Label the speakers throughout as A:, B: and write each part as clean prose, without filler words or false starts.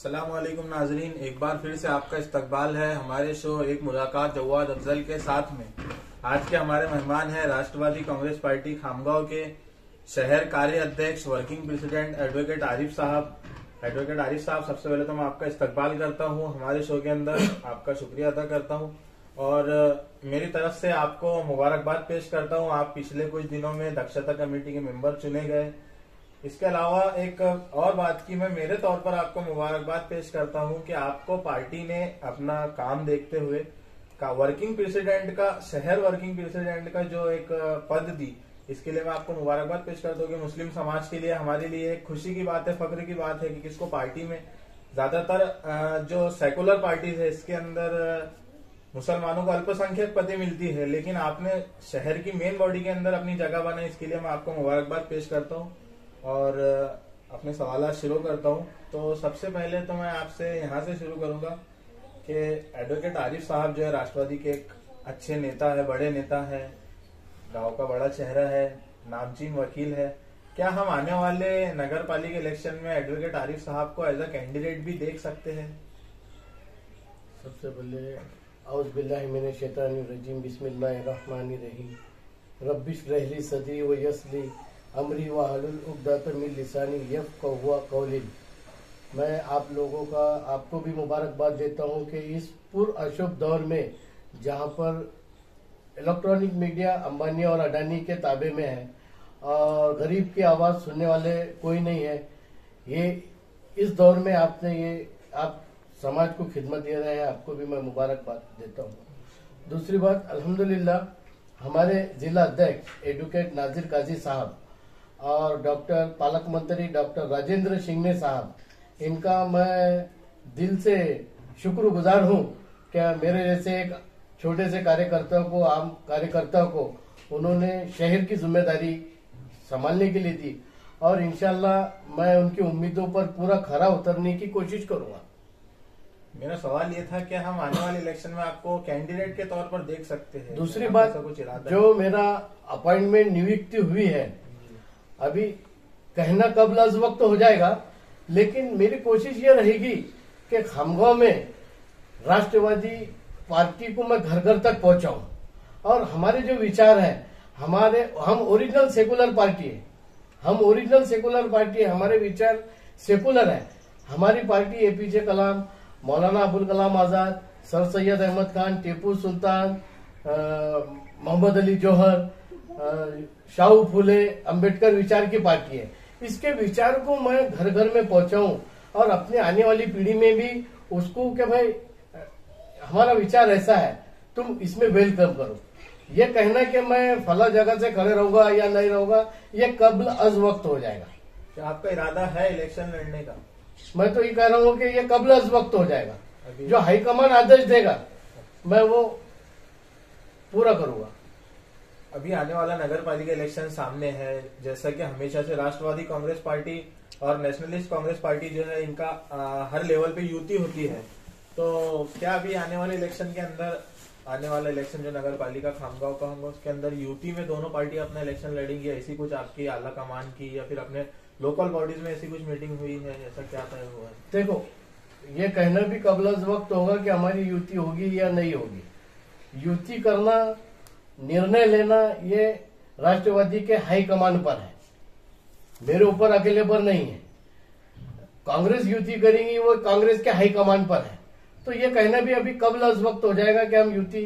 A: अस्सलामुअलैकुम नाजरीन, एक बार फिर से आपका इस्तकबाल है हमारे शो एक मुलाकात जवाद अफजल के साथ में। आज के हमारे मेहमान हैं राष्ट्रवादी कांग्रेस पार्टी खामगांव के शहर कार्य अध्यक्ष वर्किंग प्रेसिडेंट एडवोकेट आरिफ साहब। एडवोकेट आरिफ साहब, सबसे पहले तो मैं आपका इस्तकबाल करता हूं हमारे शो के अंदर, आपका शुक्रिया अदा करता हूं और मेरी तरफ से आपको मुबारकबाद पेश करता हूं। आप पिछले कुछ दिनों में दक्षता कमेटी के मेंबर चुने गए। इसके अलावा एक और बात की मैं मेरे तौर पर आपको मुबारकबाद पेश करता हूं कि आपको पार्टी ने अपना काम देखते हुए वर्किंग प्रेसिडेंट का, शहर वर्किंग प्रेसिडेंट का जो एक पद दी, इसके लिए मैं आपको मुबारकबाद पेश करता हूं कि मुस्लिम समाज के लिए, हमारे लिए एक खुशी की बात है, फख्र की बात है कि किसको पार्टी में ज्यादातर जो सेकुलर पार्टीज है इसके अंदर मुसलमानों को अल्पसंख्यक पदें मिलती है, लेकिन आपने शहर की मेन बॉडी के अंदर अपनी जगह बनाई। इसके लिए मैं आपको मुबारकबाद पेश करता हूँ और अपने सवाल शुरू करता हूं। तो सबसे पहले तो मैं आपसे यहां से शुरू करूंगा कि एडवोकेट आरिफ साहब जो है राष्ट्रवादी के एक अच्छे नेता है, बड़े नेता है, गांव का बड़ा चेहरा है, नामचीन वकील है। क्या हम आने वाले नगर पालिका इलेक्शन में एडवोकेट आरिफ साहब को एज अ कैंडिडेट भी देख सकते हैं?
B: सबसे पहले औज़ बिल्लाहि मिनश शैतानिर रजीम, बिस्मिल्लाहिर रहमानिर रहीम, रब्बिश रहली सदरी व यसली अमरी वाहलुल उक़दतम मिन लिसानी यफ़क़हू क़ौली। मैं आप लोगों का, आपको भी मुबारकबाद देता हूं कि इस पुर अशुभ दौर में जहां पर इलेक्ट्रॉनिक मीडिया अंबानी और अडानी के ताबे में है और गरीब की आवाज़ सुनने वाले कोई नहीं है, ये इस दौर में आपने ये आप समाज को खिदमत दे रहे हैं, आपको भी मैं मुबारकबाद देता हूं। दूसरी बात, अल्हम्दुलिल्लाह हमारे जिला अध्यक्ष एडवोकेट नाजिर काजी साहब और डॉक्टर पालक मंत्री डॉक्टर राजेंद्र सिंह साहब, इनका मैं दिल से शुक्रगुजार हूं क्या मेरे जैसे एक छोटे से कार्यकर्ता को, आम कार्यकर्ता को उन्होंने शहर की जिम्मेदारी संभालने के लिए दी और इंशाल्लाह मैं उनकी उम्मीदों पर पूरा खरा उतरने की कोशिश करूंगा।
A: मेरा सवाल ये था कि हम आने वाले इलेक्शन में आपको कैंडिडेट के तौर पर देख सकते हैं?
B: दूसरी बात, जो मेरा अपॉइंटमेंट नियुक्ति हुई है, अभी कहना कब लज वक्त हो जाएगा, लेकिन मेरी कोशिश ये रहेगी कि खामगांव में राष्ट्रवादी पार्टी को मैं घर घर तक पहुंचाऊं और हमारे जो विचार हैं, हम ओरिजिनल सेकुलर पार्टी है, हमारे विचार सेकुलर है। हमारी पार्टी एपीजे कलाम, मौलाना अबुल कलाम आजाद, सर सैयद अहमद खान, टीपू सुल्तान, मोहम्मद अली जौहर, शाहू फुले, अंबेडकर विचार की पार्टी है। इसके विचार को मैं घर घर में पहुंचाऊं और अपने आने वाली पीढ़ी में भी उसको कि भाई हमारा विचार ऐसा है, तुम इसमें वेलकम करो। ये कहना कि मैं फला जगह से खड़े रहूंगा या नहीं रहूंगा, ये कब्ल अज वक्त हो जाएगा।
A: क्या आपका इरादा है इलेक्शन लड़ने का?
B: मैं तो ये कह रहा हूँ कि ये कब्ल अज वक्त हो जाएगा। जो हाईकमान आदेश देगा मैं वो पूरा करूंगा।
A: अभी आने वाला नगर पालिका इलेक्शन सामने है, जैसा कि हमेशा से राष्ट्रवादी कांग्रेस पार्टी और नेशनलिस्ट कांग्रेस पार्टी जो है, इनका हर लेवल पे युति होती है। तो क्या अभी आने वाले इलेक्शन के अंदर, आने वाला इलेक्शन जो नगर पालिका खामगांव का होगा, उसके अंदर युति में दोनों पार्टी अपना इलेक्शन लड़ेंगी? ऐसी कुछ आपकी आला कमान की या फिर अपने लोकल बॉडीज में ऐसी कुछ मीटिंग हुई है, ऐसा क्या तय हुआ है?
B: देखो, ये कहना भी कबल वक्त होगा कि हमारी युति होगी या नहीं होगी। युति करना, निर्णय लेना, ये राष्ट्रवादी के हाईकमान पर है, मेरे ऊपर अकेले पर नहीं है। कांग्रेस युति करेंगी, वो कांग्रेस के हाईकमान पर है। तो ये कहना भी अभी कबल वक्त हो जाएगा कि हम युति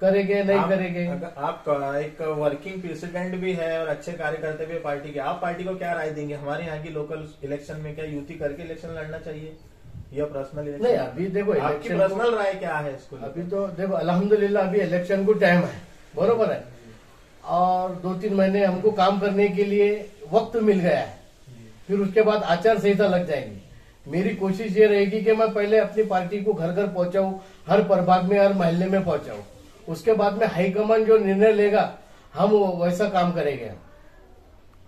B: करेंगे नहीं करेंगे।
A: आप एक वर्किंग प्रेसिडेंट भी है और अच्छे कार्यकर्ता भी है पार्टी के, आप पार्टी को क्या राय देंगे? हमारे यहाँ की लोकल इलेक्शन में क्या युति करके इलेक्शन लड़ना चाहिए या पर्सनल इलेक्शन?
B: नहीं, अभी देखो
A: आपकी पर्सनल राय क्या है इसको?
B: अभी तो देखो अल्हम्दुलिल्लाह अभी इलेक्शन को टाइम है, बरोबर है, और 2-3 महीने हमको काम करने के लिए वक्त मिल गया है, फिर उसके बाद आचार संहिता लग जाएगी। मेरी कोशिश ये रहेगी कि मैं पहले अपनी पार्टी को घर घर पहुंचाऊं, हर प्रभाग में, हर मोहल्ले में पहुंचाऊं। उसके बाद में हाईकमान जो निर्णय लेगा हम वैसा काम करेंगे।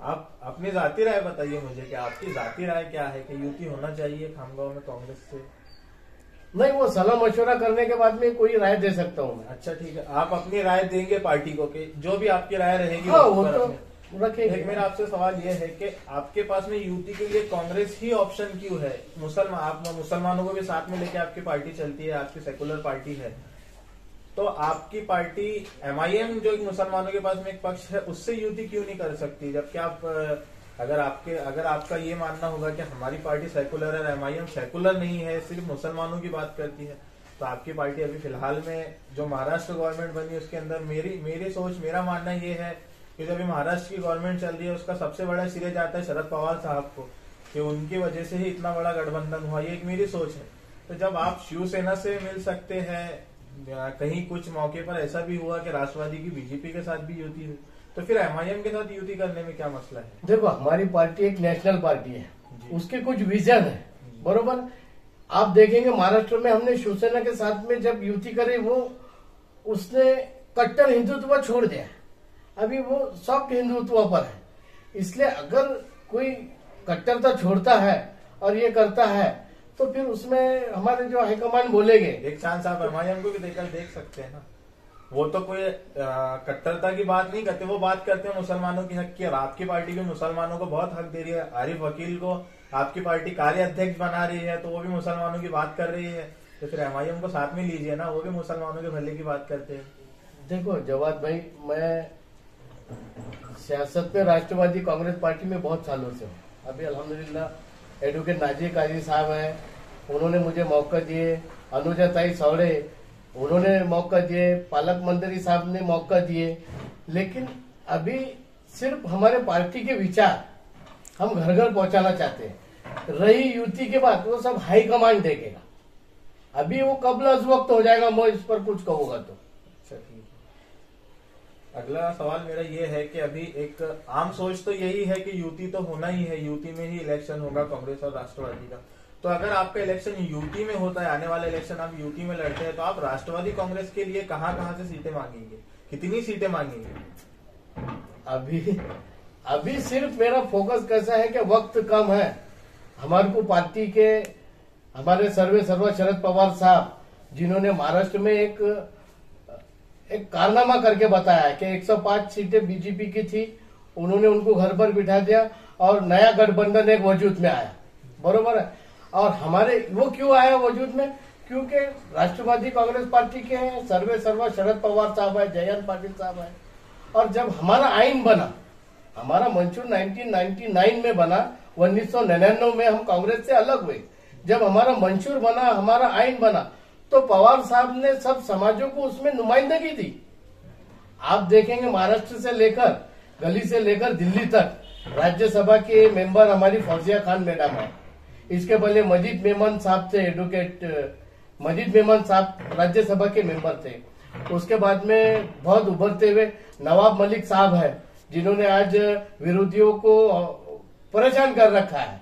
A: आप अपनी जाती राय बताइए मुझे कि आपकी जाती राय क्या है कि युति होना चाहिए खामगांव में कांग्रेस से?
B: नहीं, वो सलाह मशवरा करने के बाद में कोई राय दे सकता हूँ मैं।
A: अच्छा, ठीक है, आप अपनी राय देंगे पार्टी को कि जो भी आपकी राय रहेगी?
B: हाँ, वो तो रखेंगे।
A: एक मेरा आपसे सवाल यह है कि आपके पास में यूटी के लिए कांग्रेस ही ऑप्शन क्यों है? आप मुसलमानों को भी साथ में लेके आपकी पार्टी चलती है, आपकी सेकुलर पार्टी है, तो आपकी पार्टी एमआईएम जो एक मुसलमानों के पास में एक पक्ष है उससे युति क्यों नहीं कर सकती? जबकि आप अगर आपका ये मानना होगा कि हमारी पार्टी सेकुलर है, एमआईएम सेकुलर नहीं है, सिर्फ मुसलमानों की बात करती है, तो आपकी पार्टी अभी फिलहाल में जो महाराष्ट्र गवर्नमेंट बनी उसके अंदर मेरा मानना ये है कि जो अभी महाराष्ट्र की गवर्नमेंट चल रही है उसका सबसे बड़ा श्रेय जाता है शरद पवार साहब को, कि उनकी वजह से ही इतना बड़ा गठबंधन हुआ। ये एक मेरी सोच है। तो जब आप शिवसेना से मिल सकते हैं, कहीं कुछ मौके पर ऐसा भी हुआ कि राष्ट्रवादी की बीजेपी के साथ भी युति हुई, तो फिर एमआईएम के साथ युति करने में क्या मसला है?
B: देखो, हमारी पार्टी एक नेशनल पार्टी है, उसके कुछ विजन है, बरोबर। आप देखेंगे महाराष्ट्र में हमने शिवसेना के साथ में जब युति करी, वो उसने कट्टर हिंदुत्व छोड़ दिया, अभी वो सॉफ्ट हिंदुत्व पर है। इसलिए अगर कोई कट्टरता छोड़ता है और ये करता है तो फिर उसमें हमारे जो हाईकमान बोलेंगे।
A: एक चांस आप एमआईएम को भी देख सकते हैं ना, वो तो कोई कट्टरता की बात नहीं करते, वो बात करते हैं मुसलमानों की हक की। और आपकी पार्टी भी मुसलमानों को बहुत हक दे रही है। आरिफ वकील को आपकी पार्टी कार्य अध्यक्ष बना रही है, तो वो भी मुसलमानों की बात कर रही है, तो फिर एमआईएम को साथ में लीजिए ना, वो भी मुसलमानों के भले की बात करते हैं।
B: देखो जवाद भाई, मैं सियासत में राष्ट्रवादी कांग्रेस पार्टी में बहुत सालों से हूँ। अभी अल्हम्दुलिल्लाह एडवोकेट नाजिर काजी साहब हैं, उन्होंने मुझे मौका दिए, अनुजा ताई सौड़े उन्होंने मौका दिए, पालक मंदिरी साहब ने मौका दिए, लेकिन अभी सिर्फ हमारे पार्टी के विचार हम घर घर पहुंचाना चाहते हैं। रही युति के बाद वो सब हाई कमांड देखेगा, अभी वो कब अज वक्त हो जाएगा, मैं इस पर कुछ कहूंगा तो।
A: अच्छा, ठीक है। अगला सवाल मेरा ये है कि अभी एक आम सोच तो यही है कि युति तो होना ही है, युति में ही इलेक्शन होगा कांग्रेस और राष्ट्रवादी का। तो अगर आपका इलेक्शन यूटी में होता है, आने वाला इलेक्शन आप यूटी में लड़ते हैं, तो आप राष्ट्रवादी कांग्रेस के लिए कहां से सीटें मांगेंगे, कितनी सीटें मांगेंगे?
B: अभी सिर्फ मेरा फोकस कैसा है कि वक्त कम है। हमारे को पार्टी के हमारे सर्वा शरद पवार साहब, जिन्होंने महाराष्ट्र में एक कारनामा करके बताया कि 105 सीटें बीजेपी की थी, उन्होंने उनको घर पर बिठा दिया और नया गठबंधन एक वजूद में आया, बरोबर है। और हमारे वो क्यों आया वजूद में? क्योंकि राष्ट्रवादी कांग्रेस पार्टी के हैं, सर्वा शरद पवार साहब है, जयंत पाटिल साहब है। और जब हमारा आइन बना, हमारा मंशूर 1999 में बना, 1999 में हम कांग्रेस से अलग हुए। जब हमारा मंशूर बना, हमारा आइन बना, तो पवार साहब ने सब समाजों को उसमें नुमाइंदगी दी। आप देखेंगे महाराष्ट्र से लेकर गली से लेकर दिल्ली तक राज्यसभा के मेंबर हमारी फौजिया खान मैडम है। इसके पहले मजीद मेमन साहब थे, एडवोकेट मजीद मेमन साहब राज्यसभा के मेंबर थे। उसके बाद में बहुत उभरते हुए नवाब मलिक साहब है, जिन्होंने आज विरोधियों को परेशान कर रखा है,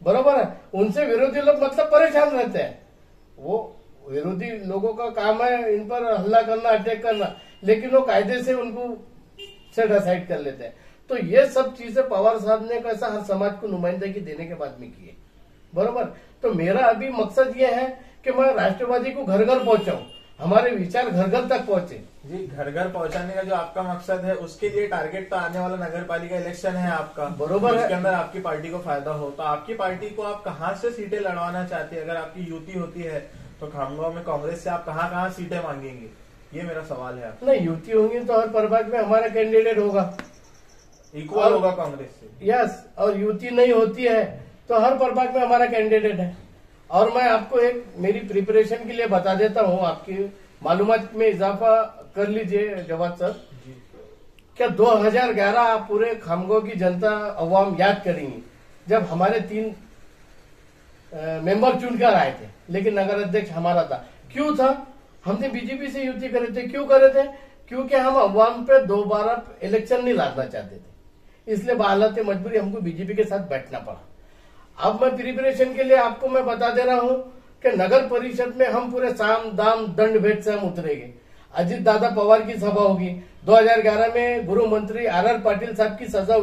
B: बरोबर है। उनसे विरोधी लोग मतलब परेशान रहते हैं। वो विरोधी लोगों का काम है इन पर हल्ला करना, अटैक करना, लेकिन वो कायदे से उनको सेट असाइड कर लेते हैं। तो ये सब चीजें पवार साहब ने कैसा हर समाज को नुमाइंदगी देने के बाद में की है, बरोबर। तो मेरा अभी मकसद ये है कि मैं राष्ट्रवादी को घर घर पहुंचाऊं, हमारे विचार घर घर तक पहुंचे।
A: जी, घर घर पहुंचाने का जो आपका मकसद है, उसके लिए टारगेट तो आने वाला नगर पालिका इलेक्शन है आपका,
B: बरोबर है।
A: उसके अंदर आपकी पार्टी को फायदा हो, तो आपकी पार्टी को आप कहां से सीटें लड़वाना चाहते हैं? अगर आपकी युति होती है तो खामगांव में कांग्रेस से आप कहां सीटें मांगेंगे, ये मेरा सवाल है।
B: नहीं, युति होंगी तो हर प्रभाग में हमारा कैंडिडेट होगा,
A: इक्वल होगा कांग्रेस से।
B: यस, और युति नहीं होती है तो हर प्रभाग में हमारा कैंडिडेट है। और मैं आपको एक मेरी प्रिपरेशन के लिए बता देता हूँ, आपकी मालूमात में इजाफा कर लीजिए जवाद सर। क्या 2011 पूरे खामगांव की जनता अवाम याद करेंगी, जब हमारे 3 मेंबर चुनकर आए थे, लेकिन नगर अध्यक्ष हमारा था। क्यों था? हमने बीजेपी से युति करे थे। क्यों करे थे? क्योंकि हम अवाम पे दोबारा इलेक्शन नहीं लड़ना चाहते थे, इसलिए बाहालत मजबूरी हमको बीजेपी के साथ बैठना पड़ा। अब मैं प्रिपरेशन के लिए आपको मैं बता दे रहा हूं कि नगर परिषद में हम पूरे साम दाम दंड भेद से हम उतरेंगे। अजीत दादा पवार की सभा होगी। 2011 में गृह मंत्री आर पाटिल साहब की सभा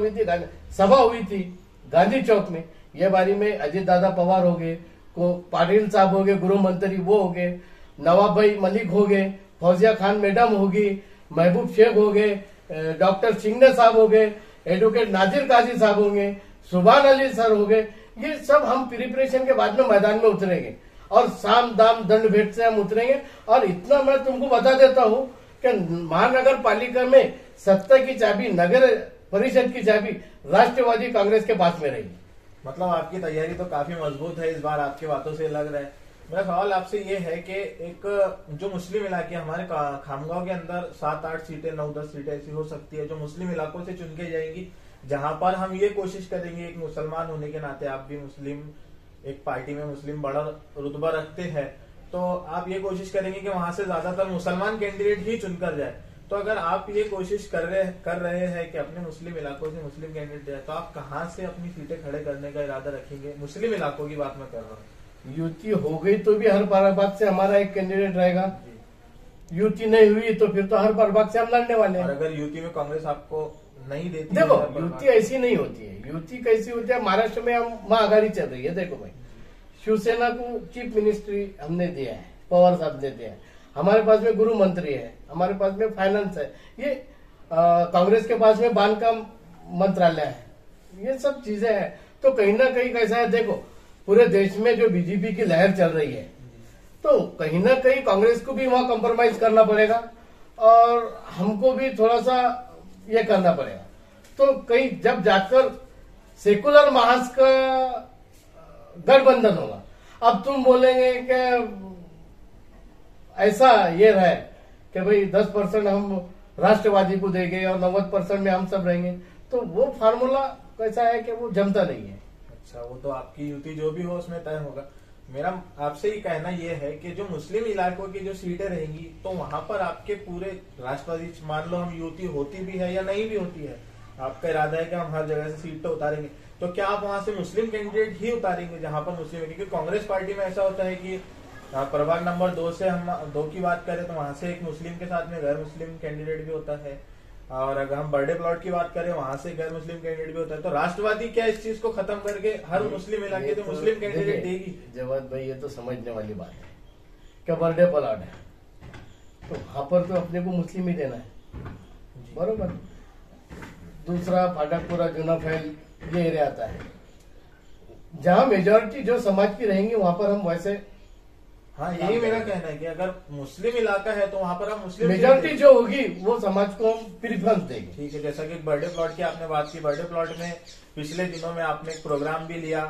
B: हुई थी गांधी चौक में। ये बारी में अजीत दादा पवार हो गए, को पाटिल साहब हो गए गृह मंत्री, वो हो गए, नवाब भाई मलिक हो गए, फौजिया खान मैडम होगी, महबूब शेख हो गए, डॉक्टर सिंगने साहब हो गए, एडवोकेट नाजिर काजी साहब होंगे, सुभान अली सर होंगे, ये सब हम प्रिपरेशन के बाद में मैदान में उतरेंगे और साम दाम दंड भेंट से हम उतरेंगे। और इतना मैं तुमको बता देता हूँ कि महानगर पालिका में सत्ता की चाबी, नगर परिषद की चाबी राष्ट्रवादी कांग्रेस के पास में रहेगी।
A: मतलब आपकी तैयारी तो काफी मजबूत है इस बार, आपकी बातों से लग रहा है। मेरा सवाल आपसे ये है कि एक जो मुस्लिम इलाके हमारे खामगांव के अंदर 7-8 सीटें, 9-10 सीटें ऐसी हो सकती है जो मुस्लिम इलाकों से चुन के जाएंगी, जहां पर हम ये कोशिश करेंगे, एक मुसलमान होने के नाते आप भी मुस्लिम, एक पार्टी में मुस्लिम बड़ा रुतबा रखते हैं, तो आप ये कोशिश करेंगे कि वहां से ज्यादातर मुसलमान कैंडिडेट ही चुनकर जाए। तो अगर आप ये कोशिश कर रहे हैं कि अपने मुस्लिम इलाकों से मुस्लिम कैंडिडेट जाए, तो आप कहां से अपनी सीटें खड़े करने का इरादा रखेंगे? मुस्लिम इलाकों की बात मैं कर रहा हूँ।
B: युति हो गई तो भी हर प्रभाग से हमारा एक कैंडिडेट रहेगा, युति नहीं हुई तो फिर तो हर प्रभाग से हम लड़ने वाले हैं।
A: और अगर यूटी में कांग्रेस आपको नहीं देती,
B: देखो युति ऐसी नहीं होती है। युति कैसी होती है? महाराष्ट्र में हम महाआघाड़ी चल रही है। देखो भाई, शिवसेना को चीफ मिनिस्ट्री हमने दिया है, पवार साहब ने दिया है, हमारे पास में गृह मंत्री है, हमारे पास में फाइनेंस है, ये कांग्रेस के पास में बांधकाम मंत्रालय है, ये सब चीजें हैं। तो कहीं ना कहीं कैसा है, देखो पूरे देश में जो बीजेपी की लहर चल रही है, तो कहीं ना कहीं कांग्रेस को भी वहां कॉम्प्रोमाइज करना पड़ेगा और हमको भी थोड़ा सा ये करना पड़ेगा। तो कहीं जब जाकर सेकुलर महास का गठबंधन होगा, अब तुम बोलेंगे कि ऐसा ये रहे कि भाई 10% हम राष्ट्रवादी को देंगे और 90% में हम सब रहेंगे, तो वो फार्मूला कैसा है कि वो जमता नहीं है।
A: अच्छा, वो तो आपकी युति जो भी हो उसमें तय होगा। मेरा आपसे ये कहना ये है कि जो मुस्लिम इलाकों की जो सीटें रहेंगी, तो वहां पर आपके पूरे राष्ट्रवादी, मान लो हम युति होती भी है या नहीं भी होती है, आपका इरादा है कि हम हर जगह से सीट तो उतारेंगे, तो क्या आप वहां से मुस्लिम कैंडिडेट ही उतारेंगे जहां पर मुस्लिम है? क्योंकि कांग्रेस पार्टी में ऐसा होता है कि प्रभाग नंबर 2 से हम 2 की बात करें तो वहां से एक मुस्लिम के साथ में गैर मुस्लिम कैंडिडेट भी होता है, और अगर हम बर्थडे प्लॉट की बात करें वहां से गैर मुस्लिम कैंडिडेट भी होता है। तो राष्ट्रवादी क्या इस चीज को खत्म करके हर मुस्लिम इलाके से मुस्लिम कैंडिडेट देगी?
B: जवाद भाई, ये तो समझने वाली बात है क्या बर्थडे प्लॉट है तो वहां पर तो अपने को मुस्लिम ही देना है, बरोबर। दूसरा फाटकपुरा, जूना फैल, ये एरिया आता है जहां मेजोरिटी जो समाज की रहेंगी वहां पर हम वैसे।
A: हाँ, यही मेरा कहना है कि अगर मुस्लिम इलाका है तो वहां पर हम मुस्लिम
B: मेजोरिटी जो होगी वो समाज को हम प्रीफरेंस देंगे।
A: ठीक है, जैसा कि बर्थडे प्लॉट की आपने बात की, बर्थडे प्लॉट में पिछले दिनों में आपने एक प्रोग्राम भी लिया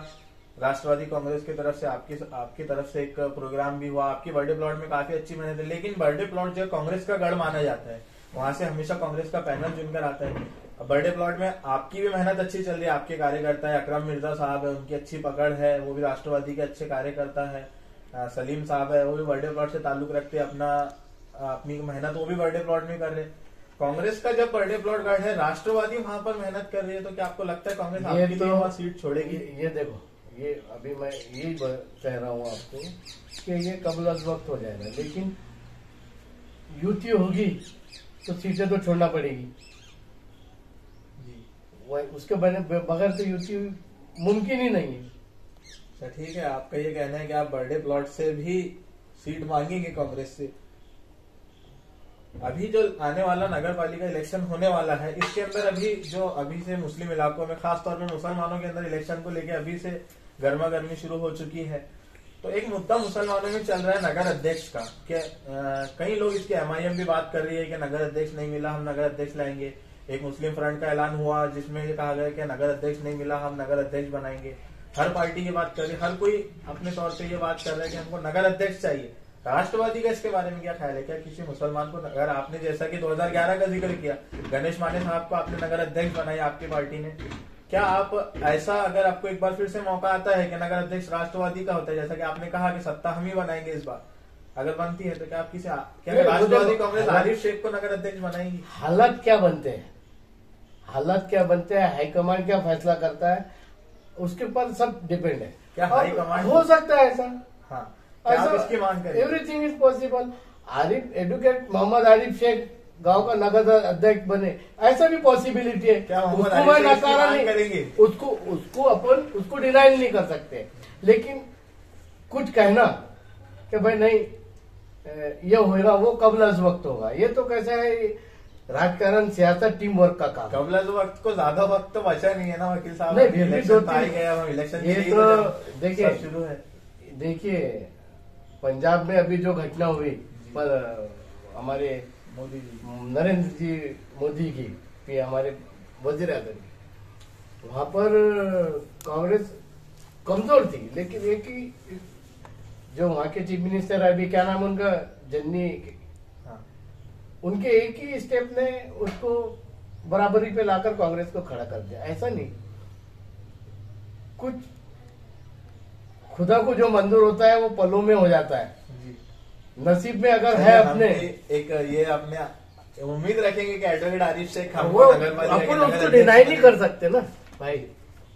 A: राष्ट्रवादी कांग्रेस की तरफ से, आपकी तरफ से एक प्रोग्राम भी हुआ, आपकी बर्थडे प्लॉट में काफी अच्छी मेहनत है। लेकिन बर्थडे प्लॉट जो कांग्रेस का गढ़ माना जाता है, वहां से हमेशा कांग्रेस का पैनल चुनकर आता है। बर्थडे प्लॉट में आपकी भी मेहनत अच्छी चल रही है, आपके कार्यकर्ता है, अकरम मिर्जा साहब है, उनकी अच्छी पकड़ है, वो भी राष्ट्रवादी के अच्छे कार्यकर्ता है, सलीम साहब है, वो भी बर्थडे प्लॉट से ताल्लुक रखते हैं, अपनी मेहनत वो भी बर्थडे प्लॉट में कर रहे हैं। कांग्रेस का जब बर्थडे प्लॉट गढ़ है, राष्ट्रवादी वहां पर मेहनत कर रही है, तो क्या आपको लगता है कांग्रेस आपके लिए वहां सीट छोड़ेगी?
B: ये देखो, ये अभी मैं यही कह रहा हूँ आपको कि ये कबल वक्त हो जाएगा, लेकिन युति होगी तो सीटें तो छोड़ना पड़ेगी जी, उसके बगैर तो युति मुमकिन ही नहीं है।
A: अच्छा, ठीक है, आपका ये कहना है कि आप बर्थडे प्लॉट से भी सीट मांगेंगे कांग्रेस से। अभी जो आने वाला नगर पालिका इलेक्शन होने वाला है, इसके अंदर अभी से मुस्लिम इलाकों में, खासतौर पर मुसलमानों के अंदर इलेक्शन को लेकर अभी से गर्मा गर्मी शुरू हो चुकी है। तो एक मुद्दा मुसलमानों में चल रहा है नगर अध्यक्ष का, कि कई लोग इसके MIM भी बात कर रही है कि नगर अध्यक्ष नहीं मिला, हम नगर अध्यक्ष लाएंगे। एक मुस्लिम फ्रंट का ऐलान हुआ जिसमें ये कहा गया कि नगर अध्यक्ष नहीं मिला, हम नगर अध्यक्ष बनाएंगे। हर पार्टी ये बात कर रही है, हर कोई अपने तौर पे ये बात कर रहा है कि हमको नगर अध्यक्ष चाहिए। राष्ट्रवादी का इसके बारे में क्या ख्याल है? क्या किसी मुसलमान को, अगर आपने जैसा कि 2011 का जिक्र किया, गणेश माने साहब को आपने नगर अध्यक्ष बनाया आपकी पार्टी ने, क्या आप ऐसा, अगर आपको एक बार फिर से मौका आता है कि नगर अध्यक्ष राष्ट्रवादी का होता है, जैसा कि आपने कहा कि सत्ता हम ही बनाएंगे इस बार, अगर बनती है तो क्या आप क्या राष्ट्रवादी कांग्रेस आरिफ शेख को नगर अध्यक्ष बनाएंगी?
B: हालात क्या बनते हैं, हालात क्या बनते हैं, हाईकमांड क्या फैसला करता है, उसके पर सब डिपेंड है।
A: क्या हाईकमांड
B: हो सकता है ऐसा?
A: हाँ, क्या आप इसकी मांग करें?
B: Everything is possible. Advocate Mohammad Arif Shaikh गांव का नगर अध्यक्ष बने, ऐसा भी पॉसिबिलिटी है।
A: क्या
B: उसको मैं नकारा नहीं करेंगे, उसको डिनाई नहीं कर सकते, लेकिन कुछ कहना कि भाई नहीं ये होगा वो कबल अज वक्त होगा, ये तो कैसा है, राजकारण सियासत टीम वर्क का काम।
A: कबल वक्त को ज्यादा वक्त तो बचा नहीं है ना वकील साहब।
B: नहीं, फिर भी
A: इलेक्शन तो आ ही गया, इलेक्शन
B: ये
A: के लिए
B: तो
A: सब
B: देखिए
A: शुरू है।
B: देखिए पंजाब में अभी जो घटना हुई पर हमारे
A: मोदी जी,
B: नरेंद्र जी मोदी की, कि हमारे वजीर आजम की, वहां पर कांग्रेस कमजोर थी, लेकिन एक ही जो वहां के चीफ मिनिस्टर है, अभी क्या नाम उनका, जन्नी,
A: हाँ,
B: उनके एक ही स्टेप ने उसको बराबरी पे लाकर कांग्रेस को खड़ा कर दिया। ऐसा नहीं, कुछ खुदा को जो मंजूर होता है वो पलों में हो जाता है।
A: जी।
B: नसीब में अगर है
A: हम
B: अपने,
A: एक ये अपने उम्मीद रखेंगे कि एडवोकेट आरिफ शेख
B: वो
A: खामगांव नगर पालिका के
B: अपन
A: नगर
B: उसको
A: अध्यक्ष
B: डिनाई नहीं
A: बने।
B: कर सकते ना भाई।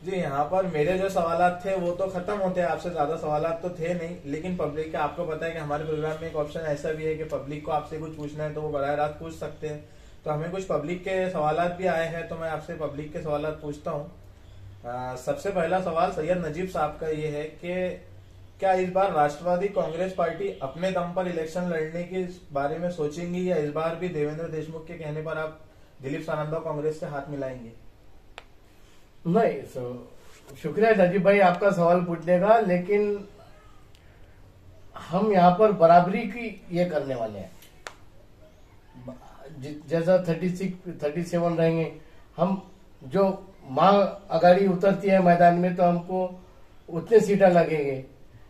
A: जी, यहाँ पर मेरे जो सवालात थे वो तो खत्म होते हैं, आपसे ज्यादा सवालात तो थे नहीं, लेकिन पब्लिक का आपको पता है कि हमारे प्रोग्राम में एक ऑप्शन ऐसा भी है कि पब्लिक को आपसे कुछ पूछना है तो वो बराह रास्त पूछ सकते हैं। तो हमें कुछ पब्लिक के सवालात भी आए हैं, तो मैं आपसे पब्लिक के सवालात पूछता हूँ। सबसे पहला सवाल सैयद नजीब साहब का ये है कि क्या इस बार राष्ट्रवादी कांग्रेस पार्टी अपने दम पर इलेक्शन लड़ने के बारे में सोचेंगी, या इस बार भी देवेंद्र देशमुख के कहने पर आप दिलीप सानंदा कांग्रेस से हाथ मिलाएंगे?
B: नहीं, शुक्रिया नजीब भाई आपका सवाल पूछने का, लेकिन हम यहाँ पर बराबरी की ये करने वाले हैं। जैसा 37 रहेंगे हम, जो माँ अगाड़ी उतरती है मैदान में तो हमको उतने सीटें लगेंगे।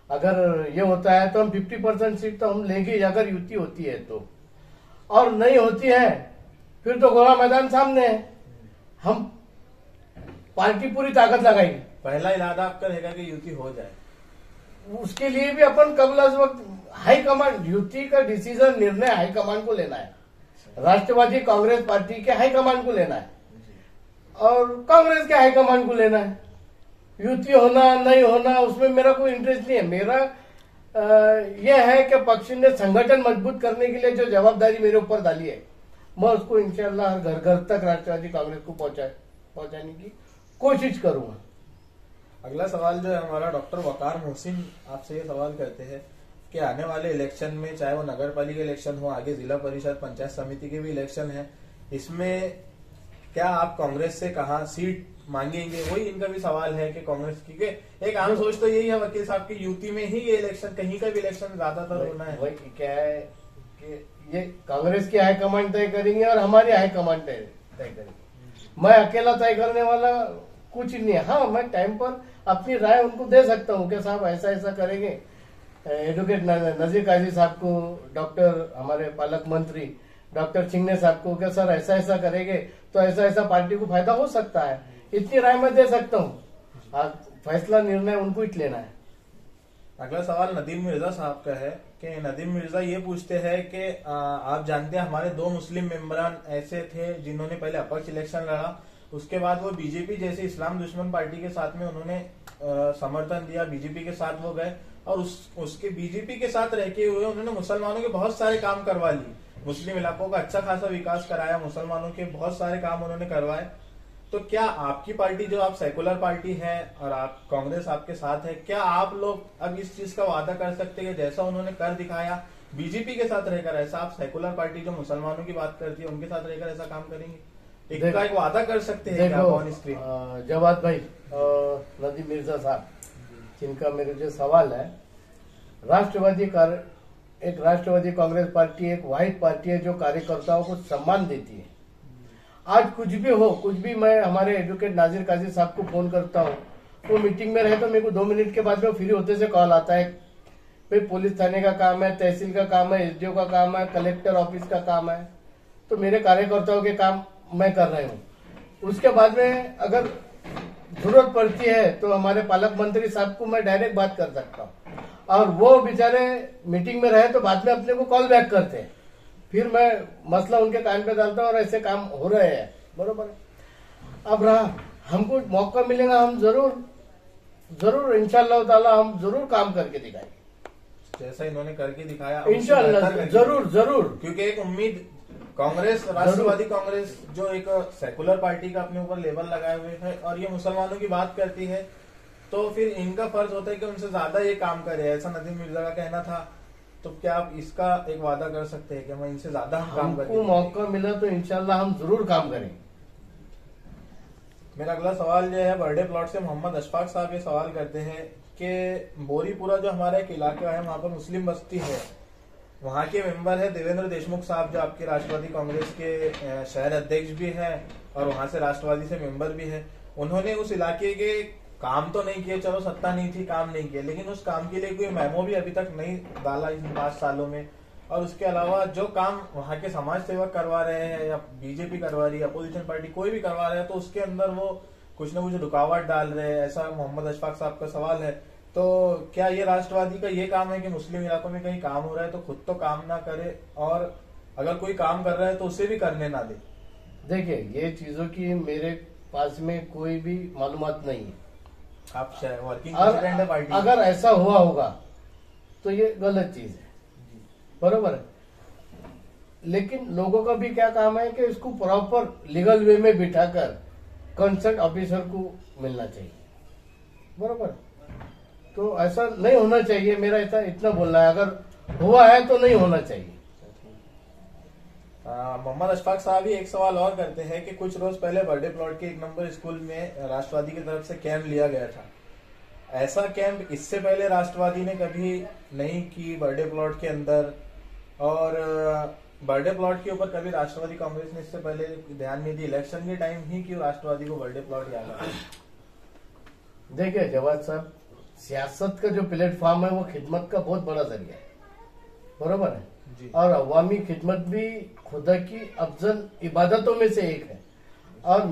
B: अगर ये होता है तो हम 50% सीट तो हम लेंगे, अगर युति होती है तो, और नहीं होती है फिर तो गोला मैदान सामने है, हम पार्टी पूरी ताकत लगाएगी।
A: पहला इरादा आपका रहेगा कि युति हो जाए,
B: उसके लिए भी अपन कबल वक्त हाईकमांड, युति का डिसीजन, निर्णय हाईकमांड को लेना है, राष्ट्रवादी कांग्रेस पार्टी के हाईकमांड को लेना है और कांग्रेस के हाईकमांड को लेना है। युति होना नहीं होना उसमें मेरा कोई इंटरेस्ट नहीं है। मेरा यह है कि पक्ष ने संगठन मजबूत करने के लिए जो जवाबदारी मेरे ऊपर डाली है, मैं उसको इंशाल्लाह घर घर तक राष्ट्रवादी कांग्रेस को पहुंचाने की कोशिश करूंगा।
A: अगला सवाल जो है हमारा, डॉक्टर वकार मोहसिन आपसे ये सवाल करते हैं कि आने वाले इलेक्शन में, चाहे वो नगर पालिका इलेक्शन हो, आगे जिला परिषद पंचायत समिति के भी इलेक्शन है, इसमें क्या आप कांग्रेस से कहाँ सीट मांगेंगे? वही इनका भी सवाल है कि कांग्रेस की के एक आम सोच तो यही है वकील साहब की, यूपी में ही ये इलेक्शन, कहीं का भी इलेक्शन ज्यादातर होना है।
B: वही क्या है कि ये कांग्रेस की हाईकमांड तय करेंगे और हमारी हाईकमांड तय करेंगे। मैं अकेला तय करने वाला कुछ नहीं है। हाँ, मैं टाइम पर अपनी राय उनको दे सकता हूँ कि साहब ऐसा ऐसा करेंगे। एडवोकेट नजीर काजी साहब को, डॉक्टर हमारे पालक मंत्री डॉक्टर चिंगने साहब को, क्या सर ऐसा ऐसा करेंगे तो ऐसा ऐसा पार्टी को फायदा हो सकता है, इतनी राय मैं दे सकता हूँ। फैसला निर्णय उनको ही लेना है।
A: अगला सवाल नदीम मिर्जा साहब का है कि नदीम मिर्जा ये पूछते हैं कि आप जानते हैं हमारे 2 मुस्लिम मेंबरान ऐसे थे जिन्होंने पहले अपक्ष इलेक्शन लड़ा, उसके बाद वो बीजेपी जैसी इस्लाम दुश्मन पार्टी के साथ में उन्होंने समर्थन दिया, बीजेपी के साथ वो गए और उसके बीजेपी के साथ रह के हुए उन्होंने मुसलमानों के बहुत सारे काम करवा लिए, मुस्लिम इलाकों का अच्छा खासा विकास कराया, मुसलमानों के बहुत सारे काम उन्होंने करवाए। तो क्या आपकी पार्टी, जो आप सेकुलर पार्टी है और आप कांग्रेस आपके साथ है, क्या आप लोग अब इस चीज का वादा कर सकते हैं जैसा उन्होंने कर दिखाया बीजेपी के साथ रहकर, ऐसा आप सेकुलर पार्टी जो मुसलमानों की बात करती है उनके साथ रहकर ऐसा काम करेंगे? एक वादा कर सकते हैं क्या ऑन स्क्रीन?
B: जवाद भाई, नदीम मिर्जा साहब जिनका मेरे जो सवाल है, एक राष्ट्रवादी कांग्रेस पार्टी एक वाहिद पार्टी है जो कार्यकर्ताओं को सम्मान देती है। आज कुछ भी हो, कुछ भी, मैं हमारे एडवोकेट नाजिर काजी साहब को फोन करता हूँ, वो मीटिंग में रहे तो मेरे को 2 मिनट के बाद में फ्री होते से कॉल आता है, भाई पुलिस थाने का काम है, तहसील का काम है, एसडीओ का काम है, कलेक्टर ऑफिस का काम है, तो मेरे कार्यकर्ताओं के काम मैं कर रही हूँ। उसके बाद में अगर जरूरत पड़ती है तो हमारे पालक मंत्री साहब को मैं डायरेक्ट बात कर सकता हूँ और वो बेचारे मीटिंग में रहे तो बाद में अपने को कॉल बैक करते हैं, फिर मैं मसला उनके कान पे डालता हूँ और ऐसे काम हो रहे हैं। बरोबर है। अब रहा, हमको मौका मिलेगा हम जरूर इंशाअल्लाह ताला हम जरूर काम करके दिखाएंगे,
A: जैसा इन्होंने करके दिखाया
B: इंशाअल्लाह जरूर।
A: क्योंकि एक उम्मीद कांग्रेस, राष्ट्रवादी कांग्रेस जो एक सेकुलर पार्टी का अपने ऊपर लेबल लगाए हुए है और ये मुसलमानों की बात करती है, तो फिर इनका फर्ज होता है कि उनसे ज्यादा ये काम करे, ऐसा नदीम मिर्जा का कहना था। तो क्या आप इसका एक वादा कर सकते हैं कि मैं इनसे ज्यादा काम
B: हमको
A: करेंगे?
B: मौका मिला तो इंशाल्लाह हम जरूर काम करेंगे।
A: मेरा अगला सवाल जो है बर्थडे प्लॉट से मोहम्मद अशफाक साहब ये सवाल करते हैं कि बोरीपुरा जो हमारा एक इलाका है वहाँ पर मुस्लिम बस्ती है, वहाँ के मेंबर है देवेंद्र देशमुख साहब जो आपके राष्ट्रवादी कांग्रेस के शहर अध्यक्ष भी हैं और वहाँ से राष्ट्रवादी से मेंबर भी है। उन्होंने उस इलाके के काम तो नहीं किए, चलो सत्ता नहीं थी, काम नहीं किए, लेकिन उस काम के लिए कोई मेमो भी अभी तक नहीं डाला इन 5 सालों में। और उसके अलावा जो काम वहाँ के समाज सेवक करवा रहे हैं या बीजेपी करवा रही है, अपोजिशन पार्टी कोई भी करवा रहा है, तो उसके अंदर वो कुछ न कुछ रुकावट डाल रहे हैं, ऐसा मोहम्मद अशफाक साहब का सवाल है। तो क्या ये राष्ट्रवादी का ये काम है कि मुस्लिम इलाकों में कहीं काम हो रहा है तो खुद तो काम ना करे, और अगर कोई काम कर रहा है तो उसे भी करने ना दे?
B: देखिए, ये चीजों की मेरे पास में कोई भी मालूमात नहीं है।
A: आप वर्किंग प्रेसिडेंट है पार्टी,
B: अगर ऐसा हुआ होगा तो ये गलत चीज है, बरोबर है। लेकिन लोगों का भी क्या काम है कि इसको प्रॉपर लीगल वे में बिठाकर कंसर्न ऑफिसर को मिलना चाहिए, बरोबर। तो ऐसा नहीं होना चाहिए, मेरा ऐसा इतना बोलना है। अगर हुआ है तो नहीं होना चाहिए।
A: मोहम्मद अशफाक साहब ही एक सवाल और करते हैं कि कुछ रोज पहले बर्थडे प्लॉट के 1 नंबर स्कूल में राष्ट्रवादी की तरफ से कैंप लिया गया था। ऐसा कैंप इससे पहले राष्ट्रवादी ने कभी नहीं की बर्थडे प्लॉट के अंदर, और बर्थडे प्लॉट के ऊपर कभी राष्ट्रवादी कांग्रेस ने इससे पहले ध्यान नहीं दी। इलेक्शन के टाइम ही क्यों राष्ट्रवादी को बर्थडे प्लॉट याद आया?
B: देखिए जवाद साहब, सियासत का जो प्लेटफॉर्म है वो खिदमत का बहुत बड़ा जरिया है, बरोबर है
A: जी।
B: और अवामी खिदमत भी खुदा की अफजल इबादतों में से एक है। और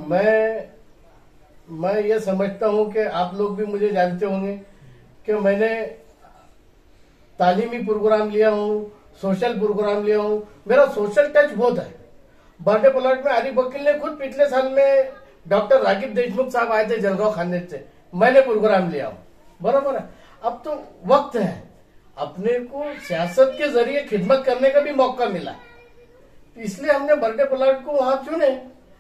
B: मैं ये समझता हूं कि आप लोग भी मुझे जानते होंगे कि मैंने तालीमी प्रोग्राम लिया हूं, सोशल प्रोग्राम लिया हूं, मेरा सोशल टच बहुत है। बर्थडे प्लॉट में आरिफ वकील ने खुद पिछले साल में डॉक्टर रागिब देशमुख साहब आए थे जलगांव खानदेश से, मैंने प्रोग्राम लिया हूं, बराबर है। अब तो वक्त है, अपने को सियासत के जरिए खिदमत करने का भी मौका मिला, इसलिए हमने बर्थडे प्लॉट को वहां चुने,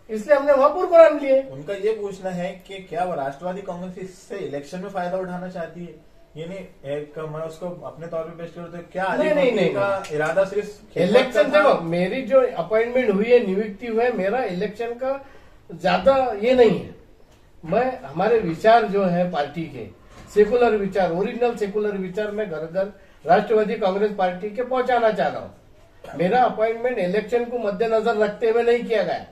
B: इसलिए हमने वहां प्रोग्राम लिए।
A: उनका ये पूछना है कि क्या वो राष्ट्रवादी कांग्रेस इससे इलेक्शन में फायदा उठाना चाहती है? ये नहीं एक मैं उसको अपने तौर पे पेश करूँ तो क्या
B: नहीं,
A: का इरादा सिर्फ
B: इलेक्शन? देखो, मेरी जो अपॉइंटमेंट हुई है, नियुक्ति हुई है, मेरा इलेक्शन का ज्यादा ये नहीं है। मैं हमारे विचार जो है पार्टी के सेकुलर विचार, ओरिजिनल सेकुलर विचार मैं घर घर राष्ट्रवादी कांग्रेस पार्टी के पहुंचाना चाह रहा हूं। मेरा अपॉइंटमेंट इलेक्शन को मद्देनजर रखते हुए नहीं किया गया।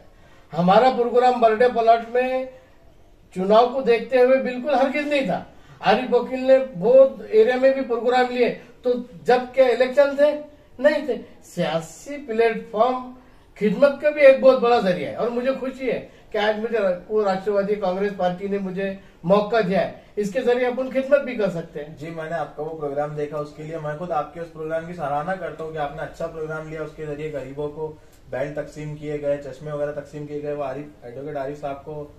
B: हमारा प्रोग्राम बर्थडे प्लॉट में चुनाव को देखते हुए बिल्कुल हरगिज नहीं था। आरिफ वकील ने बहुत एरिया में भी प्रोग्राम लिए, तो जब क्या इलेक्शन थे? नहीं थे। सियासी प्लेटफॉर्म खिदमत का भी एक बहुत बड़ा जरिया है, और मुझे खुशी है कि आज मुझे वो राष्ट्रवादी कांग्रेस पार्टी ने मुझे मौका दिया है, इसके जरिए अपन खिदमत भी कर सकते हैं।
A: जी, मैंने आपका वो प्रोग्राम देखा, उसके लिए मैं खुद आपके उस प्रोग्राम की सराहना करता हूँ कि आपने अच्छा प्रोग्राम लिया। उसके जरिए गरीबों को बेल्ट तकसीम किए गए, चश्मे वगैरह तकसीम किए गए। वो एडवोकेट आरिफ साहब को